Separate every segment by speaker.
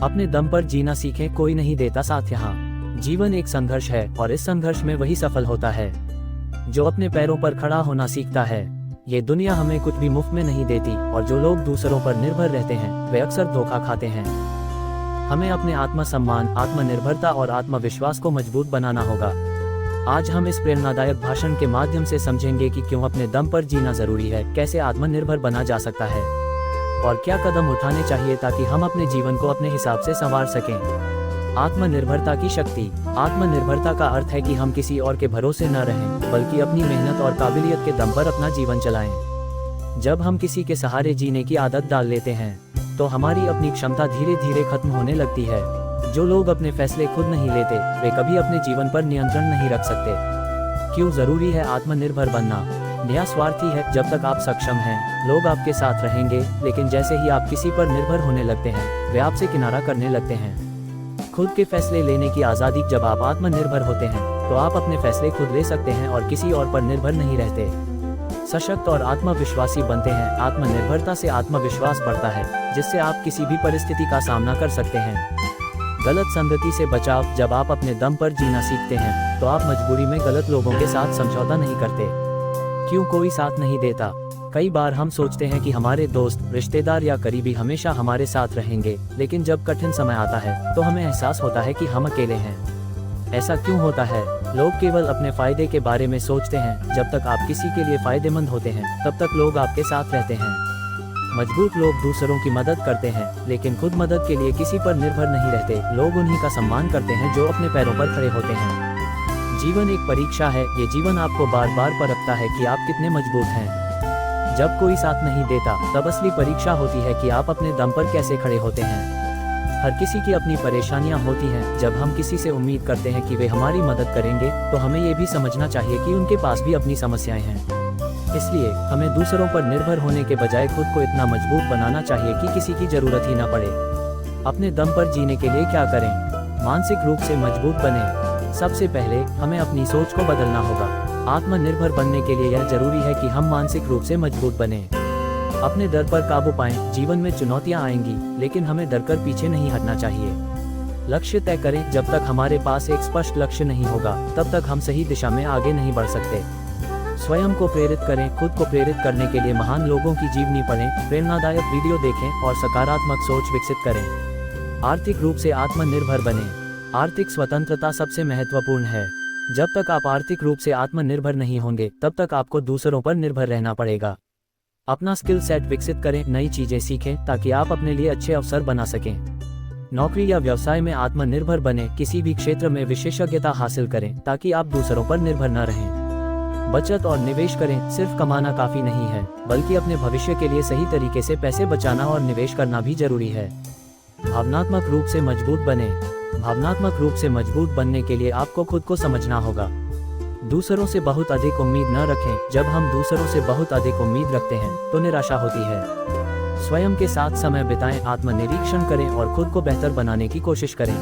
Speaker 1: अपने दम पर जीना सीखें, कोई नहीं देता साथ यहाँ। जीवन एक संघर्ष है और इस संघर्ष में वही सफल होता है जो अपने पैरों पर खड़ा होना सीखता है। ये दुनिया हमें कुछ भी मुफ्त में नहीं देती और जो लोग दूसरों पर निर्भर रहते हैं वे अक्सर धोखा खाते हैं। हमें अपने आत्मसम्मान, आत्मनिर्भरता और आत्मविश्वास को मजबूत बनाना होगा। आज हम इस प्रेरणादायक भाषण के माध्यम से समझेंगे कि क्यों अपने दम पर जीना जरूरी है, कैसे आत्मनिर्भर बना जा सकता है और क्या कदम उठाने चाहिए ताकि हम अपने जीवन को अपने हिसाब से संवार सकें। आत्मनिर्भरता की शक्ति। आत्मनिर्भरता का अर्थ है कि हम किसी और के भरोसे न रहें, बल्कि अपनी मेहनत और काबिलियत के दम पर अपना जीवन चलाएं। जब हम किसी के सहारे जीने की आदत डाल लेते हैं तो हमारी अपनी क्षमता धीरे धीरे खत्म होने लगती है। जो लोग अपने फैसले खुद नहीं लेते वे कभी अपने जीवन पर नियंत्रण नहीं रख सकते। क्यों जरूरी है आत्मनिर्भर बनना? यह स्वार्थी है। जब तक आप सक्षम हैं, लोग आपके साथ रहेंगे, लेकिन जैसे ही आप किसी पर निर्भर होने लगते हैं वे आपसे किनारा करने लगते हैं। खुद के फैसले लेने की आज़ादी। जब आप आत्मनिर्भर होते हैं तो आप अपने फैसले खुद ले सकते हैं और किसी और पर निर्भर नहीं रहते। सशक्त और आत्मविश्वासी बनते हैं। आत्मनिर्भरता से आत्मविश्वास बढ़ता है, जिससे आप किसी भी परिस्थिति का सामना कर सकते हैं। गलत संगति से बचाव। जब आप अपने दम पर जीना सीखते हैं तो आप मजबूरी में गलत लोगों के साथ समझौता नहीं करते। क्यों कोई साथ नहीं देता? कई बार हम सोचते हैं कि हमारे दोस्त, रिश्तेदार या करीबी हमेशा हमारे साथ रहेंगे, लेकिन जब कठिन समय आता है तो हमें एहसास होता है कि हम अकेले हैं। ऐसा क्यों होता है? लोग केवल अपने फायदे के बारे में सोचते हैं। जब तक आप किसी के लिए फायदेमंद होते हैं तब तक लोग आपके साथ रहते हैं। मजबूत लोग दूसरों की मदद करते हैं, लेकिन खुद मदद के लिए किसी पर निर्भर नहीं रहते। लोग उन्हीं का सम्मान करते हैं जो अपने पैरों पर खड़े होते हैं। जीवन एक परीक्षा है। ये जीवन आपको बार बार परखता है कि आप कितने मजबूत हैं। जब कोई साथ नहीं देता तब असली परीक्षा होती है कि आप अपने दम पर कैसे खड़े होते हैं। हर किसी की अपनी परेशानियां होती हैं। जब हम किसी से उम्मीद करते हैं कि वे हमारी मदद करेंगे तो हमें ये भी समझना चाहिए कि उनके पास भी अपनी समस्याएं हैं। इसलिए हमें दूसरों पर निर्भर होने के बजाय खुद को इतना मजबूत बनाना चाहिए कि किसी की जरूरत ही ना पड़े। अपने दम पर जीने के लिए क्या करें? मानसिक रूप से मजबूत बने। सबसे पहले हमें अपनी सोच को बदलना होगा। आत्मनिर्भर बनने के लिए यह जरूरी है कि हम मानसिक रूप से मजबूत बने। अपने डर पर काबू पाएं। जीवन में चुनौतियां आएंगी, लेकिन हमें डर कर पीछे नहीं हटना चाहिए। लक्ष्य तय करें। जब तक हमारे पास एक स्पष्ट लक्ष्य नहीं होगा तब तक हम सही दिशा में आगे नहीं बढ़ सकते। स्वयं को प्रेरित करें। खुद को प्रेरित करने के लिए महान लोगों की जीवनी पढ़ें, प्रेरणादायक वीडियो देखें और सकारात्मक सोच विकसित करें। आर्थिक रूप से आत्मनिर्भर बनें। आर्थिक स्वतंत्रता सबसे महत्वपूर्ण है। जब तक आप आर्थिक रूप से आत्मनिर्भर नहीं होंगे तब तक आपको दूसरों पर निर्भर रहना पड़ेगा। अपना स्किल सेट विकसित करें, नई चीजें सीखें ताकि आप अपने लिए अच्छे अवसर बना सकें। नौकरी या व्यवसाय में आत्मनिर्भर बने। किसी भी क्षेत्र में विशेषज्ञता हासिल करें ताकि आप दूसरों पर निर्भर न रहें। बचत और निवेश करें। सिर्फ कमाना काफी नहीं है, बल्कि अपने भविष्य के लिए सही तरीके से पैसे बचाना और निवेश करना भी जरूरी है। भावनात्मक रूप से मजबूत बने। भावनात्मक रूप से मजबूत बनने के लिए आपको खुद को समझना होगा। दूसरों से बहुत अधिक उम्मीद न रखें। जब हम दूसरों से बहुत अधिक उम्मीद रखते हैं तो निराशा होती है। स्वयं के साथ समय बिताएं, आत्मनिरीक्षण करें और खुद को बेहतर बनाने की कोशिश करें।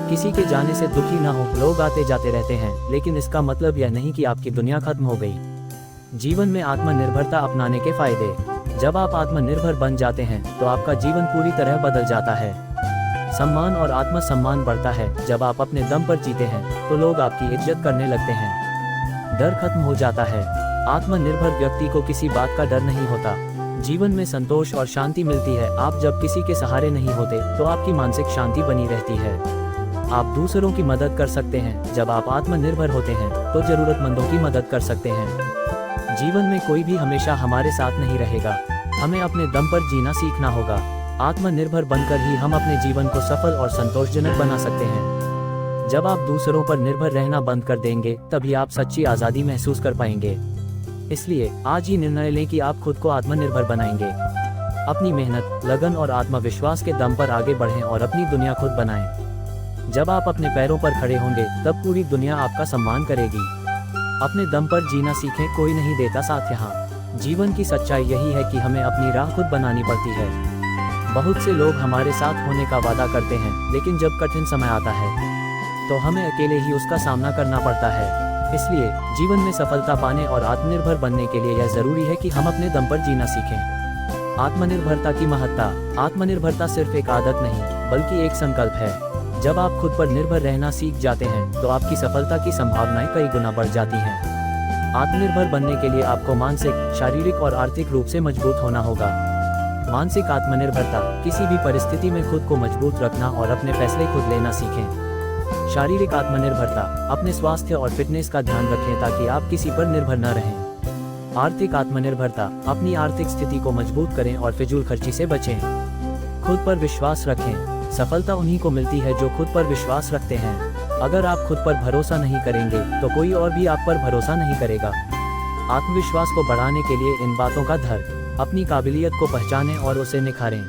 Speaker 1: किसी के जाने से दुखी न हो। लोग आते जाते रहते हैं, लेकिन इसका मतलब यह नहीं कि आपकी दुनिया खत्म हो गई। जीवन में आत्मनिर्भरता अपनाने के फायदे। जब आप आत्मनिर्भर बन जाते हैं तो आपका जीवन पूरी तरह बदल जाता है। सम्मान और आत्मसम्मान बढ़ता है। जब आप अपने दम पर जीते हैं तो लोग आपकी इज्जत करने लगते हैं। डर खत्म हो जाता है। आत्मनिर्भर व्यक्ति को किसी बात का डर नहीं होता। जीवन में संतोष और शांति मिलती है। आप जब किसी के सहारे नहीं होते तो आपकी मानसिक शांति बनी रहती है। आप दूसरों की मदद कर सकते हैं। जब आप आत्मनिर्भर होते हैं तो जरूरतमंदों की मदद कर सकते हैं। जीवन में कोई भी हमेशा हमारे साथ नहीं रहेगा। हमें अपने दम पर जीना सीखना होगा। आत्मनिर्भर बनकर ही हम अपने जीवन को सफल और संतोषजनक बना सकते हैं। जब आप दूसरों पर निर्भर रहना बंद कर देंगे तभी आप सच्ची आज़ादी महसूस कर पाएंगे। इसलिए आज ही निर्णय लें कि आप खुद को आत्मनिर्भर बनाएंगे। अपनी मेहनत, लगन और आत्मविश्वास के दम पर आगे बढ़ें और अपनी दुनिया खुद बनाएं। जब आप अपने पैरों पर खड़े होंगे तब पूरी दुनिया आपका सम्मान करेगी। अपने दम पर जीना सीखें। कोई नहीं देता साथ यहाँ। जीवन की सच्चाई यही है कि हमें अपनी राह खुद बनानी पड़ती है। बहुत से लोग हमारे साथ होने का वादा करते हैं, लेकिन जब कठिन समय आता है तो हमें अकेले ही उसका सामना करना पड़ता है। इसलिए जीवन में सफलता पाने और आत्मनिर्भर बनने के लिए यह जरूरी है कि हम अपने दम पर जीना सीखें। आत्मनिर्भरता की महत्ता। आत्मनिर्भरता सिर्फ एक आदत नहीं बल्कि एक संकल्प है। जब आप खुद पर निर्भर रहना सीख जाते हैं तो आपकी सफलता की संभावनाएं कई गुना बढ़ जाती हैं। आत्मनिर्भर बनने के लिए आपको मानसिक, शारीरिक और आर्थिक रूप से मजबूत होना होगा। मानसिक आत्मनिर्भरता, किसी भी परिस्थिति में खुद को मजबूत रखना और अपने फैसले खुद लेना सीखें। शारीरिक आत्मनिर्भरता, अपने स्वास्थ्य और फिटनेस का ध्यान रखें ताकि आप किसी पर निर्भर न रहें। आर्थिक आत्मनिर्भरता, अपनी आर्थिक स्थिति को मजबूत करें और फिजूल खर्ची से बचें। खुद पर विश्वास रखें, सफलता उन्हीं को मिलती है जो खुद पर विश्वास रखते हैं। अगर आप खुद पर भरोसा नहीं करेंगे तो कोई और भी आप पर भरोसा नहीं करेगा। आत्मविश्वास को बढ़ाने के लिए इन बातों का धैर्य, अपनी काबिलियत को पहचानें और उसे निखारें।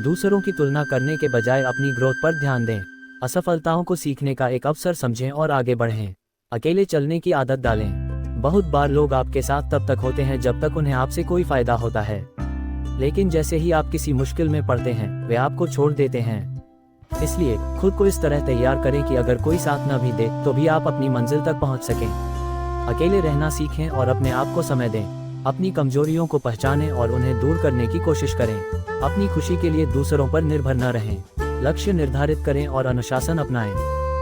Speaker 1: दूसरों की तुलना करने के बजाय अपनी ग्रोथ पर ध्यान दें। असफलताओं को सीखने का एक अवसर समझें और आगे बढ़ें। अकेले चलने की आदत डालें। बहुत बार लोग आपके साथ तब तक होते हैं जब तक उन्हें आपसे कोई फायदा होता है, लेकिन जैसे ही आप किसी मुश्किल में पड़ते हैं वे आपको छोड़ देते हैं। इसलिए खुद को इस तरह तैयार करें कि अगर कोई साथ न भी दे तो भी आप अपनी मंजिल तक पहुंच सकें। अकेले रहना सीखें और अपने आप को समय दें। अपनी कमजोरियों को पहचानें और उन्हें दूर करने की कोशिश करें। अपनी खुशी के लिए दूसरों पर निर्भर न रहें। लक्ष्य निर्धारित करें और अनुशासन अपनाएं।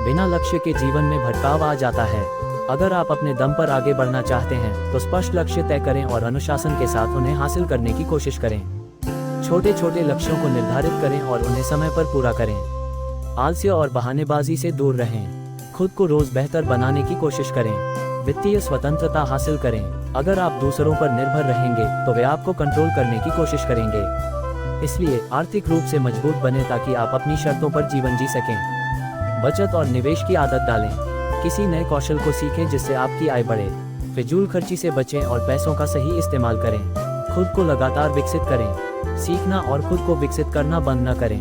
Speaker 1: बिना लक्ष्य के जीवन में भटकाव आ जाता है। अगर आप अपने दम पर आगे बढ़ना चाहते हैं तो स्पष्ट लक्ष्य तय करें और अनुशासन के साथ उन्हें हासिल करने की कोशिश करें। छोटे छोटे लक्ष्यों को निर्धारित करें और उन्हें समय पर पूरा करें। आलस्य और बहानेबाजी से दूर रहें। खुद को रोज बेहतर बनाने की कोशिश करें। वित्तीय स्वतंत्रता हासिल करें। अगर आप दूसरों पर निर्भर रहेंगे तो वे आपको कंट्रोल करने की कोशिश करेंगे। इसलिए आर्थिक रूप से मजबूत बने ताकि आप अपनी शर्तों पर जीवन जी सकें। बचत और निवेश की आदत डालें। किसी नए कौशल को सीखें जिससे आपकी आय बढ़े। फिजूल खर्ची से बचें और पैसों का सही इस्तेमाल करें। खुद को लगातार विकसित करें। सीखना और खुद को विकसित करना बंद न करें।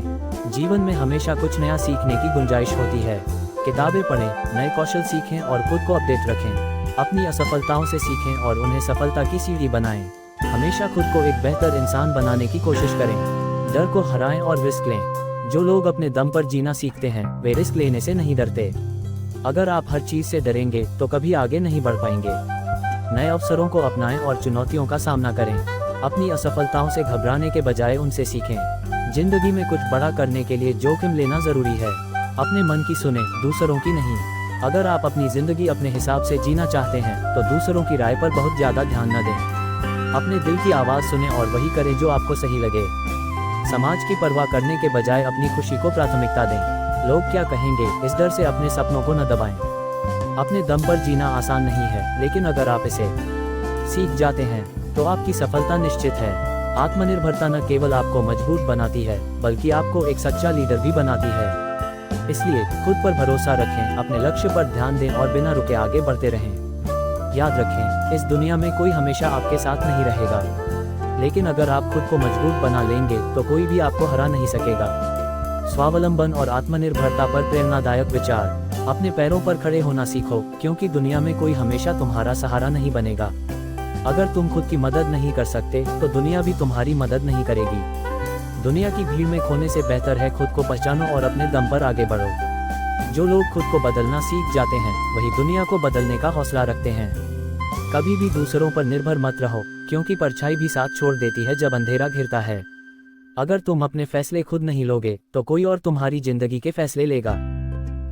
Speaker 1: जीवन में हमेशा कुछ नया सीखने की गुंजाइश होती है। किताबें पढ़ें, नए कौशल सीखें और खुद को अपडेट रखें। अपनी असफलताओं से सीखें और उन्हें सफलता की सीढ़ी बनाएं। हमेशा खुद को एक बेहतर इंसान बनाने की कोशिश करें। डर को हराएं और रिस्क लें। जो लोग अपने दम पर जीना सीखते हैं वे रिस्क लेने से नहीं डरते। अगर आप हर चीज से डरेंगे तो कभी आगे नहीं बढ़ पाएंगे। नए अवसरों को अपनाएं और चुनौतियों का सामना करें। अपनी असफलताओं से घबराने के बजाय उनसे सीखें। जिंदगी में कुछ बड़ा करने के लिए जोखिम लेना जरूरी है। अपने मन की सुने, दूसरों की नहीं। अगर आप अपनी जिंदगी अपने हिसाब से जीना चाहते हैं तो दूसरों की राय पर बहुत ज्यादा ध्यान न दें। अपने दिल की आवाज सुने और वही करें जो आपको सही लगे। समाज की परवाह करने के बजाय अपनी खुशी को प्राथमिकता दें। लोग क्या कहेंगे इस डर से अपने सपनों को न दबाएं। अपने दम पर जीना आसान नहीं है, लेकिन अगर आप इसे सीख जाते हैं तो आपकी सफलता निश्चित है। आत्मनिर्भरता न केवल आपको मजबूत बनाती है बल्कि आपको एक सच्चा लीडर भी बनाती है। इसलिए खुद पर भरोसा रखें, अपने लक्ष्य पर ध्यान दें और बिना रुके आगे बढ़ते रहें। याद रखें, इस दुनिया में कोई हमेशा आपके साथ नहीं रहेगा, लेकिन अगर आप खुद को मजबूत बना लेंगे तो कोई भी आपको हरा नहीं सकेगा। स्वावलंबन और आत्मनिर्भरता पर प्रेरणादायक विचार। अपने पैरों पर खड़े होना सीखो, क्योंकि दुनिया में कोई हमेशा तुम्हारा सहारा नहीं बनेगा। अगर तुम खुद की मदद नहीं कर सकते तो दुनिया भी तुम्हारी मदद नहीं करेगी। दुनिया की भीड़ में खोने से बेहतर है खुद को पहचानो और अपने दम पर आगे बढ़ो। जो लोग खुद को बदलना सीख जाते हैं वही दुनिया को बदलने का हौसला रखते हैं। कभी भी दूसरों पर निर्भर मत रहो, क्योंकि परछाई भी साथ छोड़ देती है जब अंधेरा घिरता है। अगर तुम अपने फैसले खुद नहीं लोगे तो कोई और तुम्हारी जिंदगी के फैसले लेगा।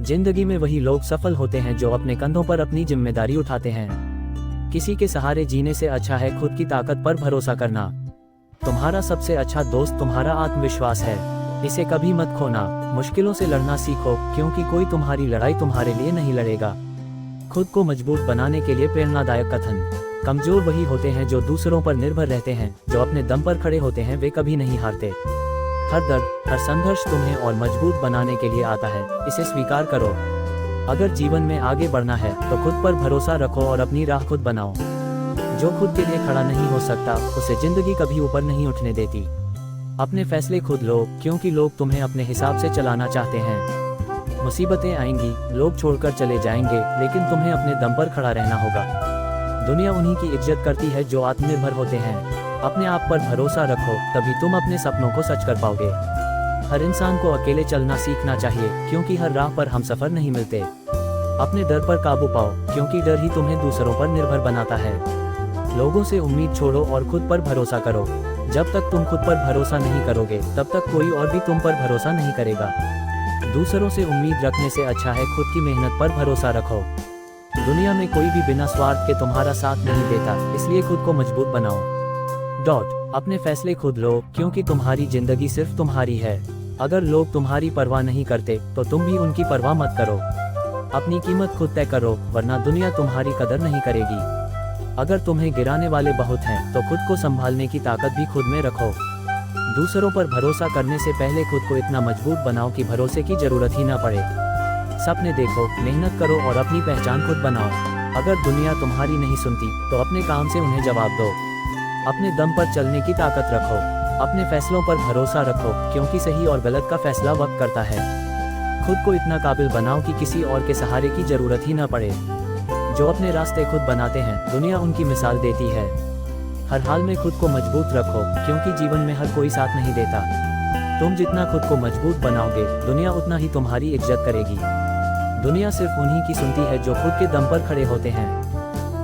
Speaker 1: जिंदगी में वही लोग सफल होते हैं जो अपने कंधों पर अपनी जिम्मेदारी उठाते हैं। किसी के सहारे जीने से अच्छा है खुद की ताकत पर भरोसा करना। तुम्हारा सबसे अच्छा दोस्त तुम्हारा आत्मविश्वास है, इसे कभी मत खोना। मुश्किलों से लड़ना सीखो, क्योंकि कोई तुम्हारी लड़ाई तुम्हारे लिए नहीं लड़ेगा। खुद को मजबूत बनाने के लिए प्रेरणादायक कथन। कमजोर वही होते हैं जो दूसरों पर निर्भर रहते हैं, जो अपने दम पर खड़े होते हैं वे कभी नहीं हारते। हर दर्द, हर संघर्ष तुम्हें और मजबूत बनाने के लिए आता है, इसे स्वीकार करो। अगर जीवन में आगे बढ़ना है तो खुद पर भरोसा रखो और अपनी राह खुद बनाओ। जो खुद के लिए खड़ा नहीं हो सकता उसे जिंदगी कभी ऊपर नहीं उठने देती। अपने फैसले खुद लो, क्योंकि लोग तुम्हें अपने हिसाब से चलाना चाहते हैं। मुसीबतें आएंगी, लोग छोड़कर चले जाएंगे, लेकिन तुम्हें अपने दम पर खड़ा रहना होगा। दुनिया उन्हीं की इज्जत करती है जो आत्मनिर्भर होते हैं। अपने आप पर भरोसा रखो, तभी तुम अपने सपनों को सच कर पाओगे। हर इंसान को अकेले चलना सीखना चाहिए, क्योंकि हर राह पर हम सफर नहीं मिलते। अपने डर पर काबू पाओ, क्योंकि डर ही तुम्हें दूसरों पर निर्भर बनाता है। लोगों से उम्मीद छोड़ो और खुद पर भरोसा करो। जब तक तुम खुद पर भरोसा नहीं करोगे तब तक कोई और भी तुम पर भरोसा नहीं करेगा। दूसरों से उम्मीद रखने से अच्छा है खुद की मेहनत पर भरोसा रखो। दुनिया में कोई भी बिना स्वार्थ के तुम्हारा साथ नहीं देता, इसलिए खुद को मजबूत बनाओ। अपने फैसले खुद लो, क्योंकि तुम्हारी जिंदगी सिर्फ तुम्हारी है। अगर लोग तुम्हारी परवाह नहीं करते तो तुम भी उनकी परवाह मत करो। अपनी कीमत खुद तय करो, वरना दुनिया तुम्हारी कदर नहीं करेगी। अगर तुम्हें गिराने वाले बहुत हैं तो खुद को संभालने की ताकत भी खुद में रखो। दूसरों पर भरोसा करने से पहले खुद को इतना मजबूत बनाओ कि भरोसे की जरूरत ही ना पड़े। सपने देखो, मेहनत करो और अपनी पहचान खुद बनाओ। अगर दुनिया तुम्हारी नहीं सुनती तो अपने काम से उन्हें जवाब दो। अपने दम पर चलने की ताकत रखो। अपने फैसलों पर भरोसा रखो, क्योंकि सही और गलत का फैसला वक्त करता है। खुद को इतना काबिल बनाओ कि किसी और के सहारे की जरूरत ही ना पड़े। जो अपने रास्ते खुद बनाते हैं, दुनिया उनकी मिसाल देती है। हर हाल में खुद को मजबूत रखो, क्योंकि जीवन में हर कोई साथ नहीं देता। तुम जितना खुद को मजबूत बनाओगे, दुनिया उतना ही तुम्हारी इज्जत करेगी। दुनिया सिर्फ उन्हीं की सुनती है जो खुद के दम पर खड़े होते हैं।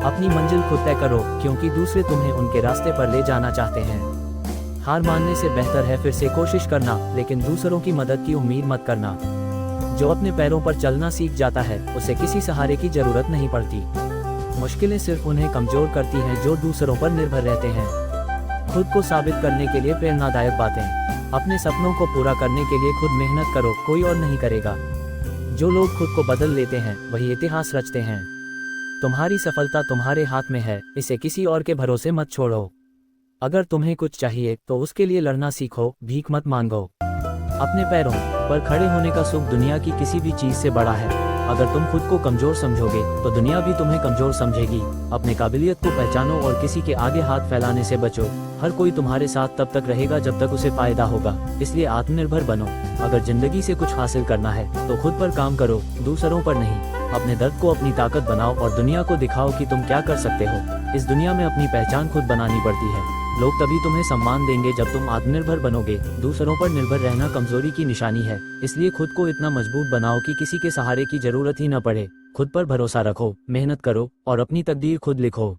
Speaker 1: अपनी मंजिल खुद तय करो, क्योंकि दूसरे तुम्हें उनके रास्ते पर ले जाना चाहते हैं। हार मानने से बेहतर है फिर से कोशिश करना, लेकिन दूसरों की मदद की उम्मीद मत करना। जो अपने पैरों पर चलना सीख जाता है, उसे किसी सहारे की जरूरत नहीं पड़ती। मुश्किलें सिर्फ उन्हें कमजोर करती हैं जो दूसरों पर निर्भर रहते हैं। खुद को साबित करने के लिए प्रेरणादायक बातें। अपने सपनों को पूरा करने के लिए खुद मेहनत करो, कोई और नहीं करेगा। जो लोग खुद को बदल लेते हैं वही इतिहास रचते हैं। तुम्हारी सफलता तुम्हारे हाथ में है, इसे किसी और के भरोसे मत छोड़ो। अगर तुम्हें कुछ चाहिए तो उसके लिए लड़ना सीखो, भीख मत मांगो। अपने पैरों पर खड़े होने का सुख दुनिया की किसी भी चीज से बड़ा है। अगर तुम खुद को कमजोर समझोगे तो दुनिया भी तुम्हें कमजोर समझेगी। अपने काबिलियत को पहचानो और किसी के आगे हाथ फैलाने से बचो। हर कोई तुम्हारे साथ तब तक रहेगा जब तक उसे फायदा होगा, इसलिए आत्मनिर्भर बनो। अगर जिंदगी से कुछ हासिल करना है तो खुद पर काम करो, दूसरों पर नहीं। अपने दर्द को अपनी ताकत बनाओ और दुनिया को दिखाओ कि तुम क्या कर सकते हो। इस दुनिया में अपनी पहचान खुद बनानी पड़ती है। लोग तभी तुम्हें सम्मान देंगे जब तुम आत्मनिर्भर बनोगे। दूसरों पर निर्भर रहना कमजोरी की निशानी है, इसलिए खुद को इतना मजबूत बनाओ कि किसी के सहारे की जरूरत ही न पड़े। खुद पर भरोसा रखो, मेहनत करो और अपनी तकदीर खुद लिखो।